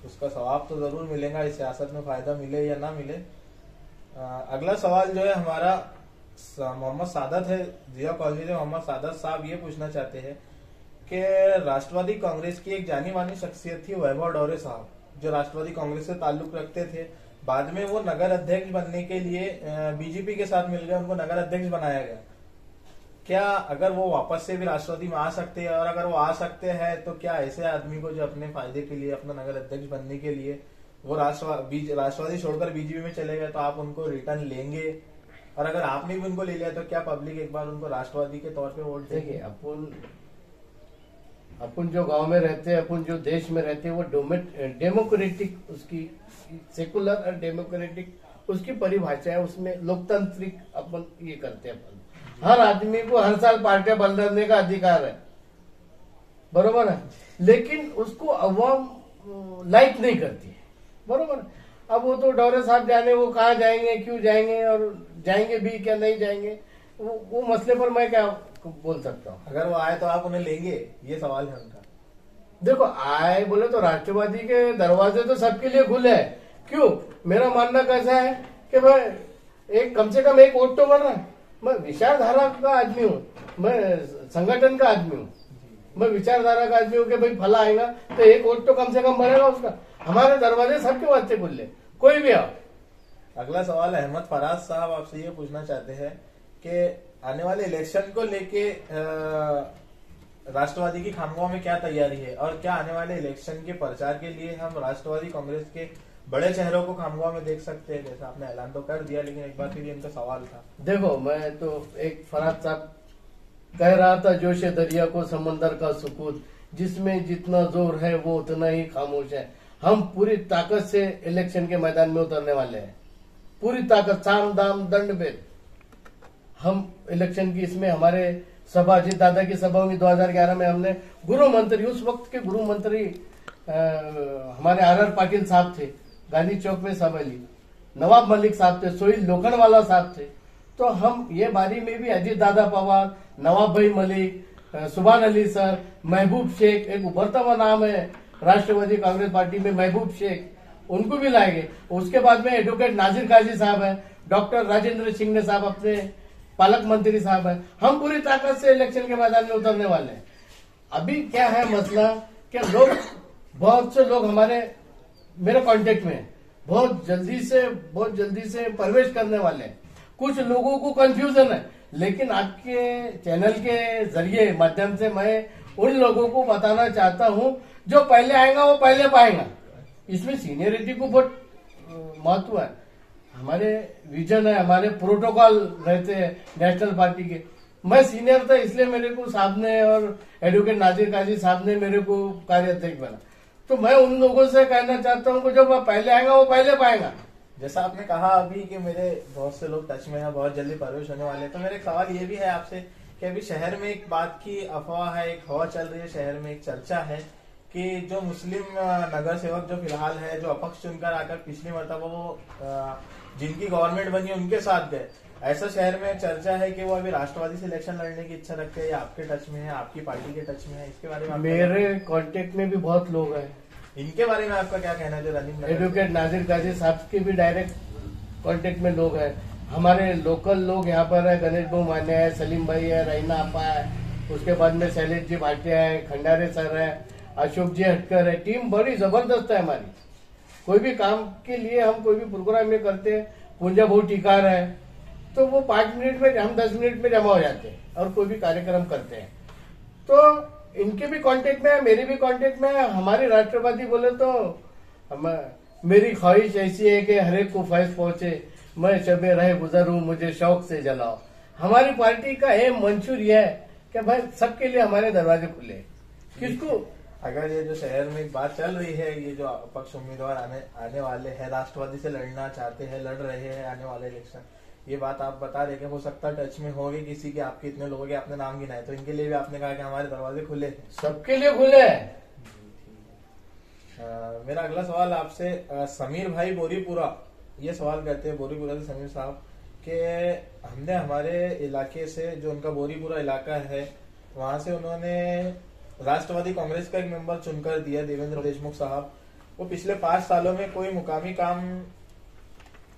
A: उसका सवाब तो जरूर मिलेगा, इस सियासत में फायदा मिले या ना मिले। अगला सवाल जो है हमारा मोहम्मद सादत है, जिया कॉलोनी से मोहम्मद सादत साहब ये पूछना चाहते हैं कि राष्ट्रवादी कांग्रेस की एक जानी मानी शख्सियत थी वैभव डोरे साहब, जो राष्ट्रवादी कांग्रेस से ताल्लुक रखते थे। बाद में वो नगर अध्यक्ष बनने के लिए बीजेपी के साथ मिल गए, उनको नगर अध्यक्ष बनाया गया। क्या अगर वो वापस से भी राष्ट्रवादी में आ सकते हैं, और अगर वो आ सकते हैं तो क्या ऐसे आदमी को जो अपने फायदे के लिए, अपना नगर अध्यक्ष बनने के लिए वो राष्ट्रवादी छोड़कर बीजेपी में चले गए, तो आप उनको रिटर्न लेंगे? और अगर आपने भी उनको ले लिया तो क्या पब्लिक एक बार उनको राष्ट्रवादी के तौर पे वोट देगी?
B: अपन जो गांव में रहते हैं, अपन जो देश में रहते हैं, वो डेमोक्रेटिक, उसकी सेकुलर और डेमोक्रेटिक उसकी परिभाषा है, उसमें लोकतांत्रिक अपन ये करते हैं। अपन हर आदमी को हर साल पार्टियां बदलने का अधिकार है, बरोबर है, लेकिन उसको अवाम लाइक नहीं करती है, बरोबर। अब वो तो डोरे साहब जाने वो कहाँ जाएंगे, क्यों जाएंगे, और जाएंगे भी क्या नहीं जाएंगे, वो मसले पर मैं क्या बोल सकता हूँ।
A: अगर वो आए तो आप उन्हें लेंगे? ये सवाल है उनका।
B: देखो, आए बोले तो राष्ट्रवादी के दरवाजे तो सबके लिए खुले हैं। क्यों? मेरा मानना कैसा है कि भाई एक कम से कम एक वोट तो बढ़ रहा है। मैं विचारधारा का आदमी हूँ, मैं संगठन का आदमी हूँ, मैं विचारधारा का आदमी हूँ कि भाई फला आएगा तो एक वोट तो कम से कम बढ़ेगा उसका। हमारे दरवाजे सबके वास्ते खुले, कोई भी आओ।
A: अगला सवाल अहमद फराज साहब आपसे ये पूछना चाहते हैं कि आने वाले इलेक्शन को लेके राष्ट्रवादी की खामगांव में क्या तैयारी है और क्या आने वाले इलेक्शन के प्रचार के लिए हम राष्ट्रवादी कांग्रेस के बड़े चेहरों को खामगांव में देख सकते हैं? जैसा आपने ऐलान तो कर दिया, लेकिन एक बार फिर इनका सवाल था।
B: देखो, मैं तो एक फराद साहब कह रहा था, जोश दरिया को समंदर का सुकून, जिसमें जितना जोर है वो उतना ही खामोश है। हम पूरी ताकत से इलेक्शन के मैदान में उतरने वाले हैं, पूरी ताकत, साम दाम दंड भेद। हम इलेक्शन की इसमें हमारे सभा, अजीत दादा की सभा हुई 2011 में, हमने गुरु मंत्री, उस वक्त के गुरु मंत्री हमारे आर पाटिल साहब थे, गांधी चौक में सभा ली, नवाब मलिक साहब थे, सोहिल लोखंडवाला साहब थे। तो हम ये बारी में भी अजीत दादा पवार, नवाब भाई मलिक, सुभान अली सर, महबूब शेख, एक उभरता हुआ नाम है राष्ट्रवादी कांग्रेस पार्टी में, महबूब शेख, उनको भी लाएंगे। उसके बाद में एडवोकेट नाजिर काजी साहब है, डॉक्टर राजेंद्र सिंह साहब अपने पालक मंत्री साहब है। हम पूरी ताकत से इलेक्शन के मैदान में उतरने वाले हैं। अभी क्या है मसला कि लोग, बहुत से लोग हमारे मेरे कांटेक्ट में बहुत जल्दी से प्रवेश करने वाले हैं। कुछ लोगों को कंफ्यूजन है, लेकिन आपके चैनल के जरिए माध्यम से मैं उन लोगों को बताना चाहता हूं, जो पहले आएगा वो पहले पाएगा। इसमें सीनियरिटी को बहुत महत्व है। हमारे विजन है, हमारे प्रोटोकॉल रहते हैं नेशनल पार्टी के। मैं सीनियर था, इसलिए मेरे को साहब ने और एडवोकेट नाजिर काजी साहब ने मेरे को कार्याध्यक्ष बना। तो मैं उन लोगों से कहना चाहता हूं कि जो वह पहले आएगा वो पहले पाएगा।
A: जैसा आपने कहा अभी कि मेरे बहुत से लोग टच में हैं, बहुत जल्दी प्रवेश होने वाले हैं, तो मेरा एक सवाल ये भी है आपसे कि अभी शहर में एक बात की अफवाह है, एक हवा चल रही है, शहर में एक चर्चा है कि जो मुस्लिम नगर सेवक जो फिलहाल है, जो अपक्ष चुनकर आकर पिछली मरतबा वो जिनकी गवर्नमेंट बनी उनके साथ गए, ऐसा शहर में चर्चा है कि वो अभी राष्ट्रवादी से इलेक्शन लड़ने की इच्छा रखते हैं, या आपके टच में है, आपकी पार्टी के टच में है? इसके बारे में
B: मेरे कांटेक्ट में भी बहुत लोग हैं।
A: इनके बारे में आपका क्या कहना है जो रनिंग?
B: एडवोकेट नाजिर काजी साहब के भी डायरेक्ट कांटेक्ट में लोग हैं। हमारे लोकल लोग यहाँ पर है, गणेश भाऊ मान्या है, सलीम भाई है, रहीना आपा है, उसके बाद में शैलेश जी भाटिया है, खंडारे सर है, अशोक जी हटकर है। टीम बड़ी जबरदस्त है हमारी। कोई भी काम के लिए हम कोई भी प्रोग्राम में करते हैं, पूंजा भाऊ टीकार है, तो वो 5 मिनट में, हम 10 मिनट में जमा हो जाते हैं और कोई भी कार्यक्रम करते हैं। तो इनके भी कांटेक्ट में है, मेरे भी कांटेक्ट में है। हमारी राष्ट्रवादी बोले तो मेरी ख्वाहिश ऐसी है कि हर एक को फैज पहुंचे, मैं शबे रहे गुजरूं, मुझे शौक से जलाओ। हमारी पार्टी का एम मंशूर यह है कि भाई सबके लिए हमारे दरवाजे खुले। किसको,
A: अगर ये जो शहर में एक बात चल रही है, ये जो अपक्ष उम्मीदवार आने वाले हैं, राष्ट्रवादी से लड़ना चाहते हैं, लड़ रहे हैं आने वाले इलेक्शन, ये बात आप बता रहे कि हो सकता है टच में होगी किसी के, आपके इतने लोगों के आपने नाम गिनाए, तो इनके लिए भी आपने कहा कि हमारे दरवाजे खुले हैं।
B: सबके लिए खुले हैं।
A: मेरा अगला सवाल आपसे, समीर भाई बोरीपुरा ये सवाल करते हैं, बोरीपुरा से समीर साहब, कि हमने हमारे इलाके से, जो उनका बोरीपुरा इलाका है, वहां से उन्होंने राष्ट्रवादी कांग्रेस का एक मेंबर चुनकर दिया, देवेंद्र देशमुख साहब। वो पिछले 5 सालों में कोई मुकामी काम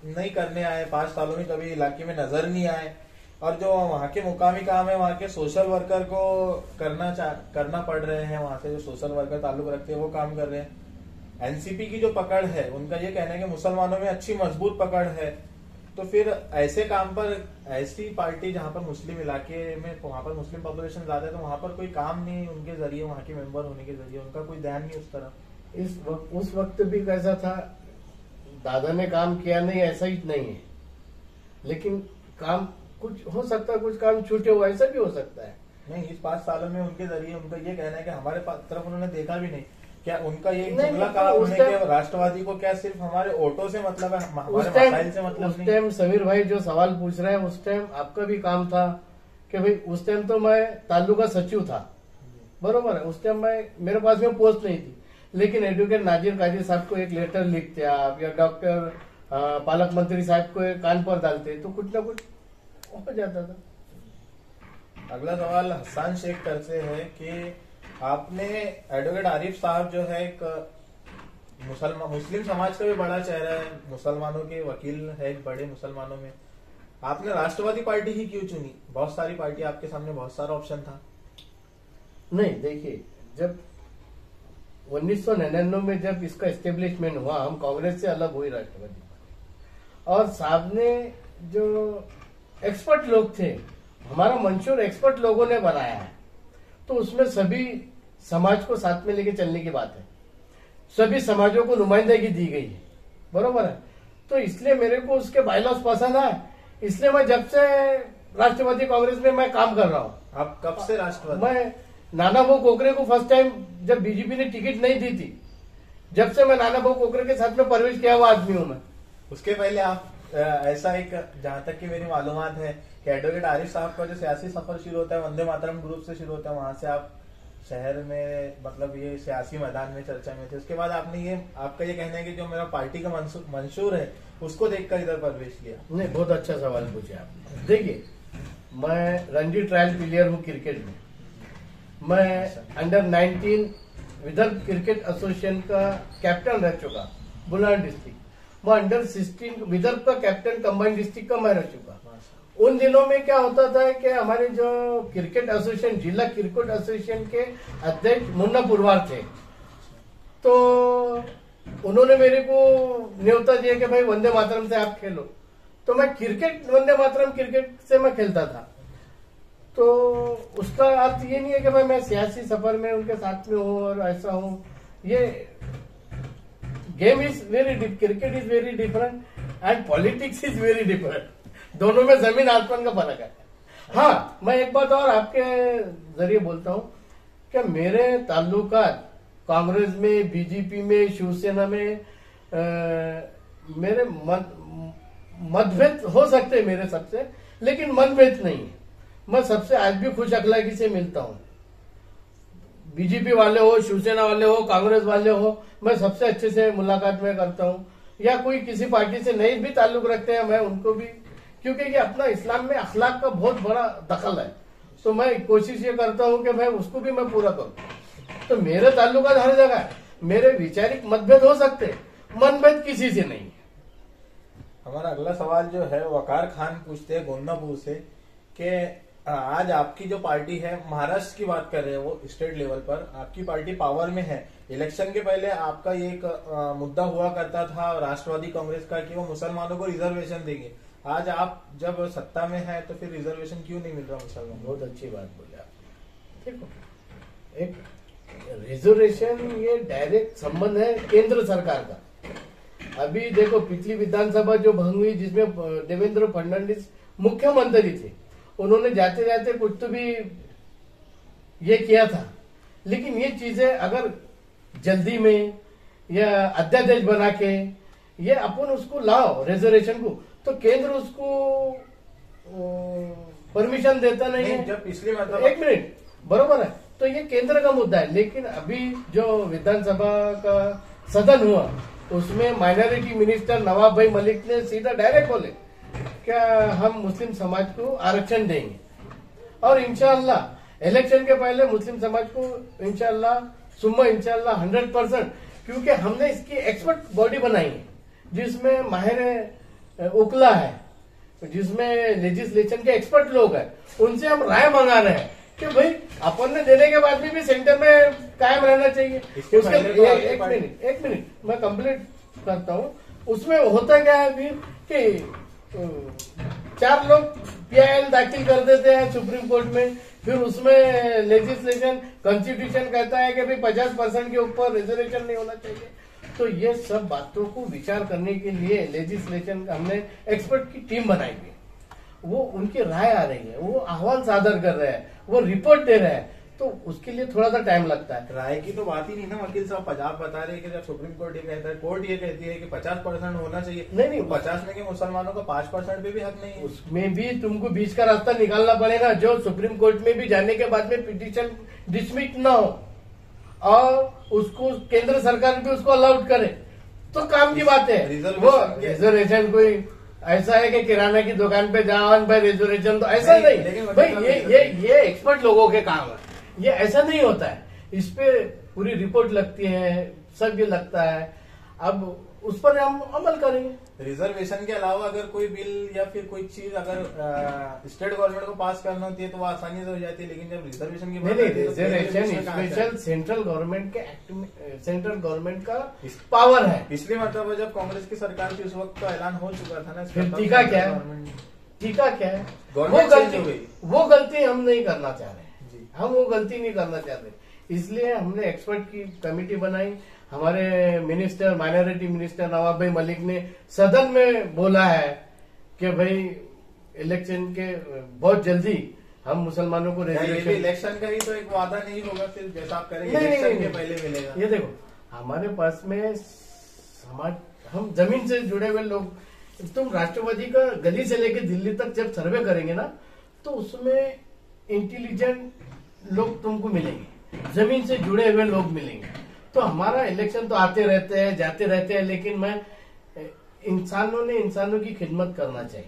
A: नहीं करने आए, 5 सालों में कभी इलाके में नजर नहीं आए, और जो वहाँ के मुकामी काम है, वहाँ के सोशल वर्कर को करना पड़ रहे हैं, वहाँ से जो सोशल वर्कर ताल्लुक रखते हैं वो काम कर रहे हैं। एनसीपी की जो पकड़ है, उनका ये कहना है कि मुसलमानों में अच्छी मजबूत पकड़ है, तो फिर ऐसे काम पर, ऐसी पार्टी जहाँ पर मुस्लिम इलाके में, वहाँ पर मुस्लिम पॉपुलेशन ज्यादा है, तो वहाँ पर कोई काम नहीं उनके जरिए, वहाँ के मेंबर होने के जरिए उनका कोई ध्यान नहीं उस तरफ।
B: उस वक्त भी कैसा था, दादा ने काम किया नहीं ऐसा ही नहीं है, लेकिन काम कुछ हो सकता है, कुछ काम छूटे हुए, ऐसा भी हो सकता है।
A: नहीं, इस 5 सालों में उनके जरिए उनका ये कहना है कि हमारे तरफ उन्होंने देखा भी नहीं। क्या उनका ये जुमला कहा उन्होंने कि राष्ट्रवादी को क्या सिर्फ हमारे ऑटो से मतलब है, हमारे मसाइल से मतलब
B: उस टाइम समीर भाई जो सवाल पूछ रहे हैं, उस टाइम आपका भी काम था कि भाई, उस टाइम तो मैं तालुका सचिव था, बरोबर है। उस टाइम मेरे पास में पोस्ट नहीं थी, लेकिन एडवोकेट नाजिर काजी साहब को एक लेटर लिखते आप, या डॉक्टर पालक मंत्री साहब को कान पर डालते, तो कुछ ना कुछ हो जाता था।
A: अगला सवाल हसन शेख करते हैं कि आपने एडवोकेट आरिफ साहब जो है, एक मुस्लिम समाज का भी बड़ा चेहरा है, मुसलमानों के वकील है एक बड़े मुसलमानों में, आपने राष्ट्रवादी पार्टी ही क्यों चुनी? बहुत सारी पार्टी आपके सामने, बहुत सारा ऑप्शन था।
B: नहीं, देखिए, जब 1999 में जब इसका एस्टेब्लिशमेंट हुआ, हम कांग्रेस से अलग हुई राष्ट्रवादी, और साहब ने जो एक्सपर्ट लोग थे, हमारा मंशूर एक्सपर्ट लोगों ने बनाया है, तो उसमें सभी समाज को साथ में लेके चलने की बात है, सभी समाजों को नुमाइंदगी दी गई है, बरोबर है। तो इसलिए मेरे को उसके बायलॉज पसंद है, इसलिए मैं जब से राष्ट्रवादी कांग्रेस में मैं काम कर रहा हूँ।
A: आप कब से राष्ट्रवादी?
B: मैं नाना भाऊ कोकरे को फर्स्ट टाइम जब बीजेपी ने टिकट नहीं दी थी, जब से मैं नाना भाऊ कोकरे के साथ में प्रवेश किया हुआ आदमी हूँ मैं।
A: उसके पहले आप ऐसा एक, जहां तक कि मेरी मालूमात है कि एडवोकेट आरिफ साहब का जो सियासी सफर शुरू होता है वंदे मातरम ग्रुप से शुरू होता है, वहां से आप शहर में मतलब ये सियासी मैदान में चर्चा में थे। उसके बाद आपने ये, आपका ये कहना है कि जो मेरा पार्टी का मंशूर है उसको देखकर इधर प्रवेश किया।
B: नहीं, बहुत अच्छा सवाल पूछा आपने। देखिए, मैं रणजी ट्रायल प्लेयर हूँ क्रिकेट में, मैं अंडर 19 विदर्भ क्रिकेट एसोसिएशन का कैप्टन रह चुका बुलंद डिस्ट्रिक्ट, मैं अंडर 16 विदर्भ का कैप्टन कंबाइंड डिस्ट्रिक्ट का मैं रह चुका। उन दिनों में क्या होता था कि हमारे जो क्रिकेट एसोसिएशन, जिला क्रिकेट एसोसिएशन के अध्यक्ष मुन्ना पुरवार थे, तो उन्होंने मेरे को न्योता दिया कि भाई वंदे मातरम से आप खेलो। तो मैं क्रिकेट, वंदे मातरम क्रिकेट से मैं खेलता था। तो उसका अर्थ ये नहीं है कि भाई मैं सियासी सफर में उनके साथ में हूँ और ऐसा हूँ। ये game is very, cricket is very different and politics is very different. दोनों में जमीन आसमान का फर्क है। हाँ, मैं एक बात और आपके जरिए बोलता हूँ कि मेरे ताल्लुकात कांग्रेस में, बीजेपी में, शिवसेना में मेरे मतभेद हो सकते हैं मेरे सबसे, लेकिन मतभेद नहीं है। मैं सबसे आज भी खुश अखलाकी से मिलता हूँ। बीजेपी वाले हो, शिवसेना वाले हो, कांग्रेस वाले हो, मैं सबसे अच्छे से मुलाकात में करता हूँ। या कोई किसी पार्टी से नहीं भी ताल्लुक रखते हैं, मैं उनको भी, क्योंकि ये अपना इस्लाम में अखलाक का बहुत बड़ा दखल है, तो मैं कोशिश ये करता हूँ कि भाई उसको भी मैं पूरा करूँ। तो मेरे ताल्लुकात हर जगह है। मेरे वैचारिक मतभेद हो सकते, मनभेद किसी से नहीं।
A: हमारा अगला सवाल जो है वकार खान पूछते हैं गोंदापुर से कि आज आपकी जो पार्टी है, महाराष्ट्र की बात कर रहे हैं, वो स्टेट लेवल पर आपकी पार्टी पावर में है। इलेक्शन के पहले आपका ये एक मुद्दा हुआ करता था राष्ट्रवादी कांग्रेस का कि वो मुसलमानों को रिजर्वेशन देंगे। आज आप जब सत्ता में है तो फिर रिजर्वेशन क्यों नहीं मिल रहा मुसलमान?
B: बहुत अच्छी बात बोले आप। देखो, एक रिजर्वेशन ये डायरेक्ट संबंध है केंद्र सरकार का। अभी देखो, पिछली विधानसभा जो भंग हुई, जिसमें देवेंद्र फडणवीस मुख्यमंत्री थे, उन्होंने जाते जाते कुछ तो भी ये किया था, लेकिन ये चीजें अगर जल्दी में या अध्यादेश बना के ये अपन उसको लाओ रिजर्वेशन को, तो केंद्र उसको परमिशन देता नहीं है।
A: जब पिछली मतलब,
B: एक मिनट, बरोबर है, तो ये केंद्र का मुद्दा है। लेकिन अभी जो विधानसभा का सदन हुआ, उसमें माइनॉरिटी मिनिस्टर नवाब भाई मलिक ने सीधा डायरेक्ट बोले क्या हम मुस्लिम समाज को आरक्षण देंगे, और इंशाअल्लाह इलेक्शन के पहले मुस्लिम समाज को इंशाअल्लाह सुम्मा इंशाअल्लाह 100%, क्योंकि हमने इसकी एक्सपर्ट बॉडी बनाई है जिसमें माहिर उकला है, जिसमें लेजिस्लेशन के एक्सपर्ट लोग हैं, उनसे हम राय मंगा रहे हैं कि भाई अपन ने देने के बाद भी सेंटर में कायम रहना चाहिए। उसके एक मिनट मैं कंप्लीट करता हूँ। उसमें होता क्या है अभी कि 4 लोग PIL दाखिल कर देते हैं सुप्रीम कोर्ट में, फिर उसमें लेजिस्लेशन कॉन्स्टिट्यूशन कहता है कि भाई 50% के ऊपर रिजर्वेशन नहीं होना चाहिए। तो ये सब बातों को विचार करने के लिए लेजिस्लेशन हमने एक्सपर्ट की टीम बनाई है, वो उनकी राय आ रही है, वो आह्वान सादर कर रहे हैं, वो रिपोर्ट दे रहे हैं, तो उसके लिए थोड़ा सा टाइम लगता है।
A: राय की तो बात ही नहीं ना वकील साहब, आप बता रहे हैं कि जब सुप्रीम कोर्ट ये कहता है, कोर्ट ये कहती है कि 50% होना चाहिए,
B: नहीं
A: 50 में के मुसलमानों का 5% पे भी हक नहीं है।
B: उसमें भी तुमको बीच का रास्ता निकालना पड़ेगा, जो सुप्रीम कोर्ट में भी जाने के बाद में पिटीशन डिसमिस न हो और उसको केंद्र सरकार भी उसको अलाउड करे, तो काम की बात है। वो रिजर्वेशन कोई ऐसा है कि किराना की दुकान पे जाओ भाई रिजर्वेशन, तो ऐसा नहीं भाई, ये एक्सपर्ट लोगों के काम है, ये ऐसा नहीं होता है। इस पे पूरी रिपोर्ट लगती है, सब ये लगता है, अब उस पर हम अमल करेंगे।
A: रिजर्वेशन के अलावा अगर कोई बिल या फिर कोई चीज अगर स्टेट गवर्नमेंट को पास करना होती है तो वो आसानी से हो जाती है, लेकिन जब रिजर्वेशन की बात,
B: रिजर्वेशन स्पेशल सेंट्रल गवर्नमेंट के सेंट्रल गवर्नमेंट का पावर है।
A: पिछली मतलब जब कांग्रेस की सरकार थी उस वक्त तो ऐलान हो चुका था ना,
B: फिर टीका क्या, टीका क्या है,
A: गवर्नमेंट
B: वो गलती हम नहीं करना चाह रहे
A: जी।
B: हम वो गलती नहीं करना चाहते, इसलिए हमने एक्सपर्ट की कमेटी बनाई। हमारे मिनिस्टर, माइनॉरिटी मिनिस्टर नवाब भाई मलिक ने सदन में बोला है कि भाई इलेक्शन के बहुत जल्दी हम मुसलमानों को रिजर्वेशन।
A: इलेक्शन का ही तो एक वादा नहीं होगा, फिर जैसा आप करेंगे
B: नहीं,
A: इलेक्शन
B: नहीं,
A: के
B: नहीं।
A: पहले मिलेगा।
B: ये देखो, हमारे पास में समाज, हम जमीन से जुड़े हुए लोग, तुम राष्ट्रवादी का गली से लेकर दिल्ली तक जब सर्वे करेंगे ना, तो उसमें इंटेलिजेंट लोग तुमको मिलेंगे, जमीन से जुड़े हुए लोग मिलेंगे। तो हमारा इलेक्शन तो आते रहते हैं, जाते रहते हैं, लेकिन मैं इंसानों ने इंसानों की खिदमत करना चाहिए,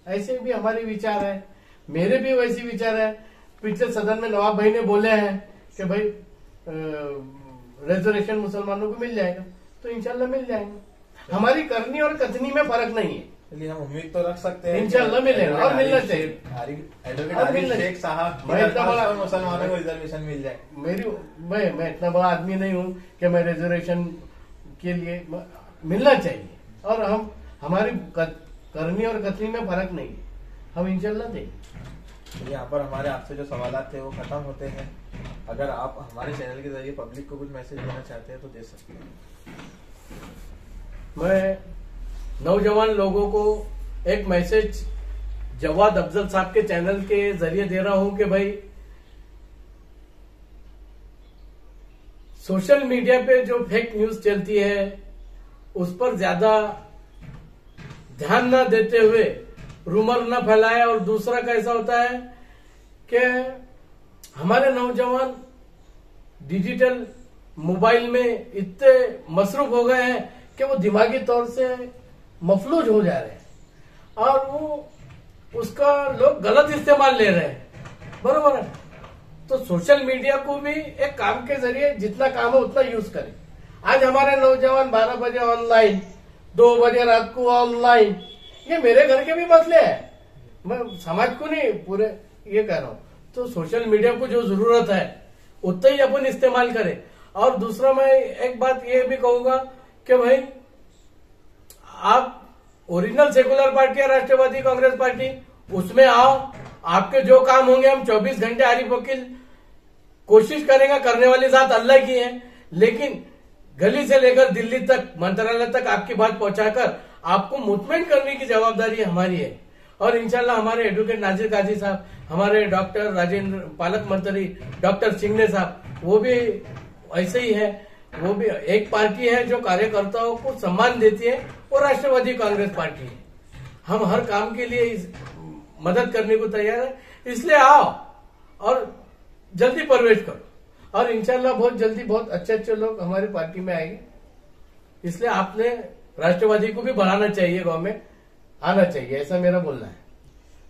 B: ऐसे भी हमारे विचार है, मेरे भी वैसे विचार है। पिछले सदन में नवाब भाई ने बोले हैं कि भाई रिजर्वेशन मुसलमानों को मिल जाएगा, तो इंशाल्लाह मिल जाएगा। हमारी करनी और कथनी में फर्क नहीं है,
A: इसलिए हम उम्मीद तो रख सकते हैं
B: इंशाल्लाह मिलेगा और मिलना चाहिए।
A: एडवोकेट
B: और
A: आरिफ
B: मिलना
A: शेख साहब
B: मैं इतना बड़ा
A: मुसलमानों को रिजर्वेशन मिल जाए।
B: मैं इतना बड़ा आदमी नहीं हूँ कि मैं रिजर्वेशन के लिए, मिलना चाहिए। और हम हमारी करनी और कथनी में फर्क नहीं है, हम इंशाल्लाह देंगे।
A: तो यहाँ पर हमारे आपसे जो सवाल थे वो खत्म होते हैं। अगर आप हमारे चैनल के जरिए पब्लिक को कुछ मैसेज देना चाहते हैं तो दे सकते हैं।
B: मैं नौजवान लोगों को एक मैसेज जवाद अफजल साहब के चैनल के जरिए दे रहा हूं कि भाई सोशल मीडिया पे जो फेक न्यूज चलती है उस पर ज्यादा ध्यान न देते हुए रूमर न फैलाए। और दूसरा कैसा होता है कि हमारे नौजवान डिजिटल मोबाइल में इतने मसरूफ हो गए हैं कि वो दिमागी तौर से मफलूज हो जा रहे हैं और वो उसका लोग गलत इस्तेमाल ले रहे हैं, बरोबर है। तो सोशल मीडिया को भी एक काम के जरिए जितना काम है उतना यूज करें। आज हमारे नौजवान 12 बजे ऑनलाइन, 2 बजे रात को ऑनलाइन, ये मेरे घर के भी मसले हैं, मैं समाज को नहीं पूरे ये कह रहा हूं। तो सोशल मीडिया को जो जरूरत है उतना ही अपन इस्तेमाल करें। और दूसरा मैं एक बात ये भी कहूंगा कि भाई आप ओरिजिनल सेकुलर पार्टी है राष्ट्रवादी कांग्रेस पार्टी, उसमें आओ, आपके जो काम होंगे हम 24 घंटे आरिफ वकील कोशिश करेंगे, करने वाली जात अल्लाह की है, लेकिन गली से लेकर दिल्ली तक, मंत्रालय तक आपकी बात पहुंचाकर आपको मुतमईन करने की जवाबदारी हमारी है। और इंशाल्लाह हमारे एडवोकेट नाजिर काजी साहब, हमारे डॉक्टर राजेंद्र पालक मंत्री डॉक्टर सिंगने साहब, वो भी ऐसे ही है, वो भी एक पार्टी है जो कार्यकर्ताओं को सम्मान देती है, वो राष्ट्रवादी कांग्रेस पार्टी है। हम हर काम के लिए मदद करने को तैयार है, इसलिए आओ और जल्दी प्रवेश करो और इंशाल्लाह बहुत जल्दी बहुत अच्छे अच्छे लोग हमारी पार्टी में आएंगे। इसलिए आपने राष्ट्रवादी को भी बढ़ाना चाहिए, गांव में आना चाहिए, ऐसा मेरा बोलना है।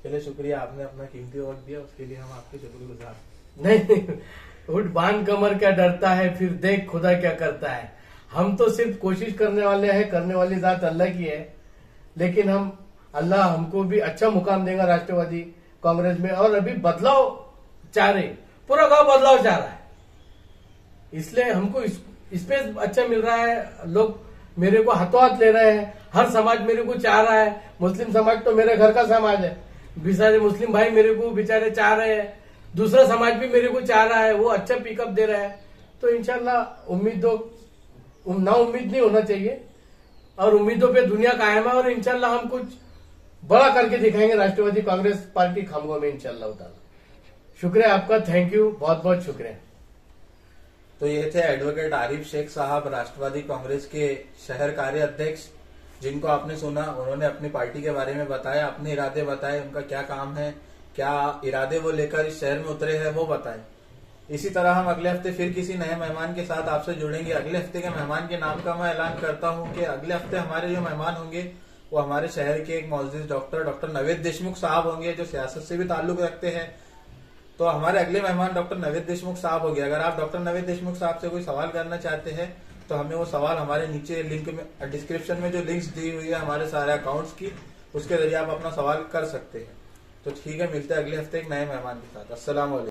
A: चलिए शुक्रिया, आपने अपना कीमती वक्त दिया, उसके लिए हम आपके शुक्रगुजार।
B: नहीं, उठ बांध कमर क्या डरता है, फिर देख खुदा क्या करता है। हम तो सिर्फ कोशिश करने वाले हैं, करने वाली जात अल्लाह की है, लेकिन हम अल्लाह हमको भी अच्छा मुकाम देगा राष्ट्रवादी कांग्रेस में। और अभी बदलाव चाह रहे, पूरा गांव बदलाव चाह रहा है, इसलिए हमको स्पेस अच्छा मिल रहा है। लोग मेरे को हाथों हाथ ले रहे हैं, हर समाज मेरे को चाह रहा है। मुस्लिम समाज तो मेरे घर का समाज है, बेचारे मुस्लिम भाई मेरे को बेचारे चाह रहे हैं, दूसरा समाज भी मेरे को चाह रहा है, वो अच्छा पिकअप दे रहा है। तो इंशाल्लाह उम्मीदों ना उम्मीद नहीं होना चाहिए और उम्मीदों पे दुनिया कायम है। और इंशाल्लाह हम कुछ बड़ा करके दिखाएंगे राष्ट्रवादी कांग्रेस पार्टी खामगांव में, इंशाल्लाह ताला। शुक्रिया आपका, थैंक यू, बहुत बहुत शुक्रिया।
A: तो ये थे एडवोकेट आरिफ शेख साहब, राष्ट्रवादी कांग्रेस के शहर कार्य अध्यक्ष, जिनको आपने सुना। उन्होंने अपनी पार्टी के बारे में बताया, अपने इरादे बताए, उनका क्या काम है, क्या इरादे वो लेकर इस शहर में उतरे हैं वो बताए। इसी तरह हम अगले हफ्ते फिर किसी नए मेहमान के साथ आपसे जुड़ेंगे। अगले हफ्ते के मेहमान के नाम का मैं ऐलान करता हूं कि अगले हफ्ते हमारे जो मेहमान होंगे वो हमारे शहर के एक मौजूद डॉक्टर नवेद देशमुख साहब होंगे, जो सियासत से भी ताल्लुक रखते हैं। तो हमारे अगले मेहमान डॉक्टर नवेद देशमुख साहब हो गए। अगर आप डॉक्टर नवेद देशमुख साहब से कोई सवाल करना चाहते हैं तो हमें वो सवाल हमारे नीचे लिंक में, डिस्क्रिप्शन में जो लिंक्स दी हुई है हमारे सारे अकाउंट्स की, उसके जरिए आप अपना सवाल कर सकते हैं। तो ठीक है, मिलते हैं अगले हफ्ते एक नए मेहमान के साथ। अस्सलाम वालेकुम।